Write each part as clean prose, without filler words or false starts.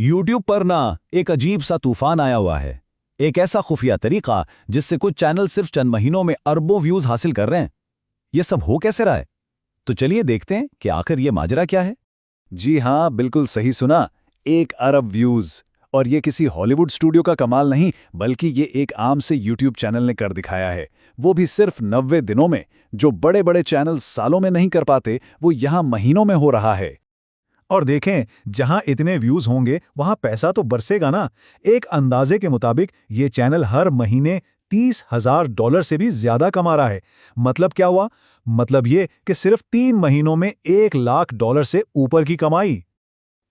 YouTube पर ना एक अजीब सा तूफान आया हुआ है। एक ऐसा खुफिया तरीका जिससे कुछ चैनल सिर्फ चंद महीनों में अरबों व्यूज हासिल कर रहे हैं। ये सब हो कैसे रहा है? तो चलिए देखते हैं कि आखिर ये माजरा क्या है। जी हाँ, बिल्कुल सही सुना। 1 अरब व्यूज। और ये किसी हॉलीवुड स्टूडियो का कमाल नहीं, बल्कि ये एक आम से यूट्यूब चैनल ने कर दिखाया है। वो भी सिर्फ 90 दिनों में। जो बड़े बड़े चैनल सालों में नहीं कर पाते, वो यहाँ महीनों में हो रहा है। और देखें, जहां इतने व्यूज होंगे वहां पैसा तो बरसेगा ना। एक अंदाजे के मुताबिक ये चैनल हर महीने $30,000 से भी ज्यादा कमा रहा है। मतलब क्या हुआ? मतलब ये कि सिर्फ 3 महीनों में $1 लाख से ऊपर की कमाई।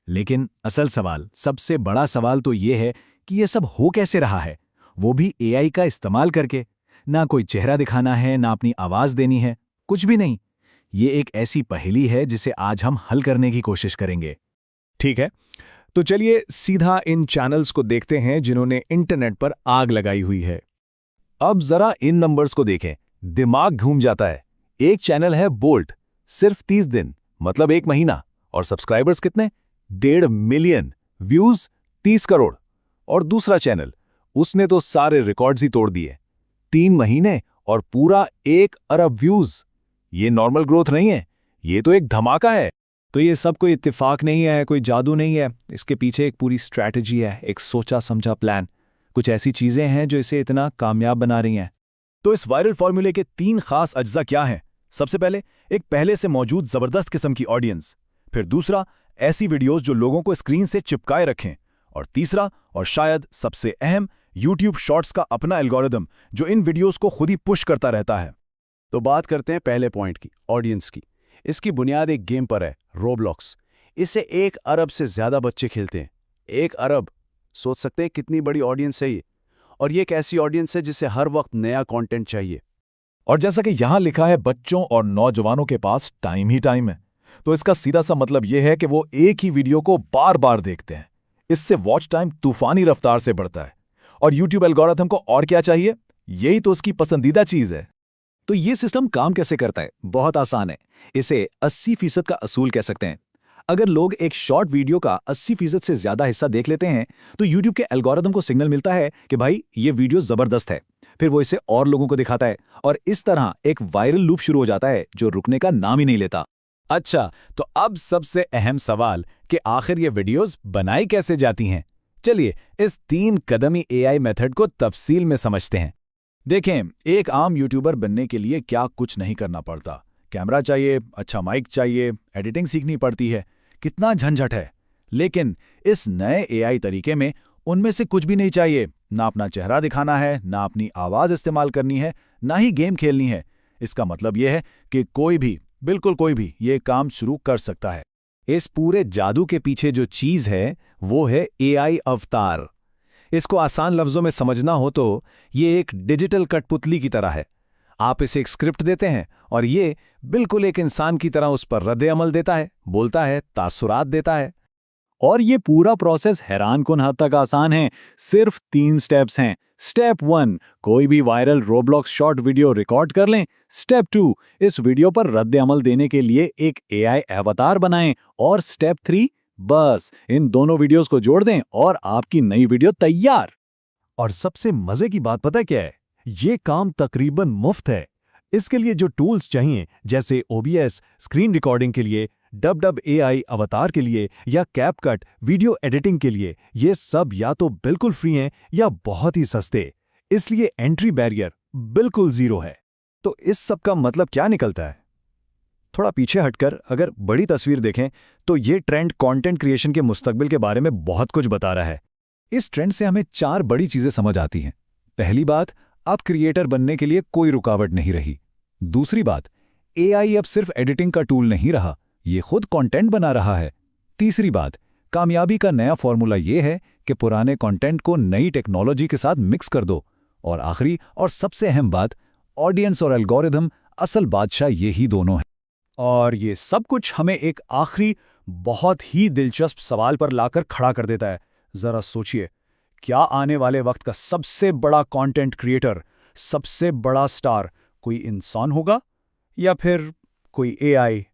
लेकिन असल सवाल, सबसे बड़ा सवाल तो ये है कि ये सब हो कैसे रहा है, वो भी एआई का इस्तेमाल करके। ना कोई चेहरा दिखाना है, ना अपनी आवाज देनी है, कुछ भी नहीं। ये एक ऐसी पहेली है जिसे आज हम हल करने की कोशिश करेंगे। ठीक है, तो चलिए सीधा इन चैनल्स को देखते हैं जिन्होंने इंटरनेट पर आग लगाई हुई है। अब जरा इन नंबर्स को देखें, दिमाग घूम जाता है। एक चैनल है बोल्ट, सिर्फ 30 दिन, मतलब 1 महीना, और सब्सक्राइबर्स कितने? 1.5 मिलियन, व्यूज 30 करोड़। और दूसरा चैनल, उसने तो सारे रिकॉर्ड्स ही तोड़ दिए। 3 महीने और पूरा 1 अरब व्यूज। ये नॉर्मल ग्रोथ नहीं है, ये तो एक धमाका है। तो ये सब कोई इत्तेफाक नहीं है, कोई जादू नहीं है। इसके पीछे एक पूरी स्ट्रैटेजी है, एक सोचा समझा प्लान। कुछ ऐसी चीजें हैं जो इसे इतना कामयाब बना रही हैं। तो इस वायरल फॉर्मूले के 3 खास अज्जा क्या हैं? सबसे पहले, एक पहले से मौजूद जबरदस्त किस्म की ऑडियंस। फिर दूसरा, ऐसी वीडियोस जो लोगों को स्क्रीन से चिपकाए रखें। और तीसरा, और शायद सबसे अहम, यूट्यूब शॉर्ट्स का अपना एल्गोरिदम जो इन वीडियोस को खुद ही पुश करता रहता है। तो बात करते हैं पहले पॉइंट की, ऑडियंस की। इसकी बुनियाद एक गेम पर है, रोब्लॉक्स। इसे 1 अरब से ज्यादा बच्चे खेलते हैं। 1 अरब, सोच सकते हैं कितनी बड़ी ऑडियंस है ये। और ये एक ऐसी ऑडियंस है जिसे हर वक्त नया कंटेंट चाहिए। और जैसा कि यहां लिखा है, बच्चों और नौजवानों के पास टाइम ही टाइम है। तो इसका सीधा सा मतलब यह है कि वो एक ही वीडियो को बार बार देखते हैं। इससे वॉच टाइम तूफानी रफ्तार से बढ़ता है। और यूट्यूब एल्गोरिथम को और क्या चाहिए? यही तो उसकी पसंदीदा चीज है। तो ये सिस्टम काम कैसे करता है? बहुत आसान है। इसे 80% का असूल कह सकते हैं। अगर लोग एक शॉर्ट वीडियो का 80% से ज्यादा हिस्सा देख लेते हैं, तो यूट्यूब के एल्गोरिदम को सिग्नल मिलता है कि भाई ये वीडियो जबरदस्त है। फिर वो इसे और लोगों को दिखाता है, और इस तरह एक वायरल लूप शुरू हो जाता है जो रुकने का नाम ही नहीं लेता। अच्छा, तो अब सबसे अहम सवाल कि आखिर ये वीडियोस बनाई कैसे जाती हैं। चलिए इस 3 कदमी एआई मेथड को तफसील में समझते हैं। देखें, एक आम यूट्यूबर बनने के लिए क्या कुछ नहीं करना पड़ता। कैमरा चाहिए, अच्छा माइक चाहिए, एडिटिंग सीखनी पड़ती है, कितना झंझट है। लेकिन इस नए एआई तरीके में उनमें से कुछ भी नहीं चाहिए। ना अपना चेहरा दिखाना है, ना अपनी आवाज इस्तेमाल करनी है, ना ही गेम खेलनी है। इसका मतलब यह है कि कोई भी, बिल्कुल कोई भी, ये काम शुरू कर सकता है। इस पूरे जादू के पीछे जो चीज है वो है एआई अवतार। इसको आसान लफ्जों में समझना हो तो ये एक डिजिटल कठपुतली की तरह है। आप इसे एक स्क्रिप्ट देते हैं और ये बिल्कुल एक इंसान की तरह उस पर रद्द अमल देता है, बोलता है, तासुरात देता है। और ये पूरा प्रोसेस हैरानकुन हद तक आसान है। सिर्फ 3 स्टेप्स हैं। स्टेप 1, कोई भी viral Roblox short video record कर लें। स्टेप 2, इस वीडियो पर रद्द अमल देने के लिए एक एआई अवतार बनाएं। और स्टेप 3, बस इन दोनों वीडियोस को जोड़ दें और आपकी नई वीडियो तैयार। और सबसे मजे की बात पता क्या है? ये काम तकरीबन मुफ्त है। इसके लिए जो टूल्स चाहिए, जैसे OBS स्क्रीन रिकॉर्डिंग के लिए, डब AI अवतार के लिए, या कैपकट वीडियो एडिटिंग के लिए, ये सब या तो बिल्कुल फ्री हैं या बहुत ही सस्ते। इसलिए एंट्री बैरियर बिल्कुल जीरो है। तो इस सब का मतलब क्या निकलता है? थोड़ा पीछे हटकर अगर बड़ी तस्वीर देखें तो ये ट्रेंड कंटेंट क्रिएशन के मुस्तकबिल के बारे में बहुत कुछ बता रहा है। इस ट्रेंड से हमें 4 बड़ी चीजें समझ आती हैं। पहली बात, अब क्रिएटर बनने के लिए कोई रुकावट नहीं रही। दूसरी बात, एआई अब सिर्फ एडिटिंग का टूल नहीं रहा, ये खुद कंटेंट बना रहा है। तीसरी बात, कामयाबी का नया फॉर्मूला ये है कि पुराने कंटेंट को नई टेक्नोलॉजी के साथ मिक्स कर दो। और आखिरी और सबसे अहम बात, ऑडियंस और एल्गोरिदम, असल बादशाह ये ही दोनों हैं। और ये सब कुछ हमें एक आखिरी बहुत ही दिलचस्प सवाल पर लाकर खड़ा कर देता है। जरा सोचिए, क्या आने वाले वक्त का सबसे बड़ा कंटेंट क्रिएटर, सबसे बड़ा स्टार कोई इंसान होगा या फिर कोई एआई?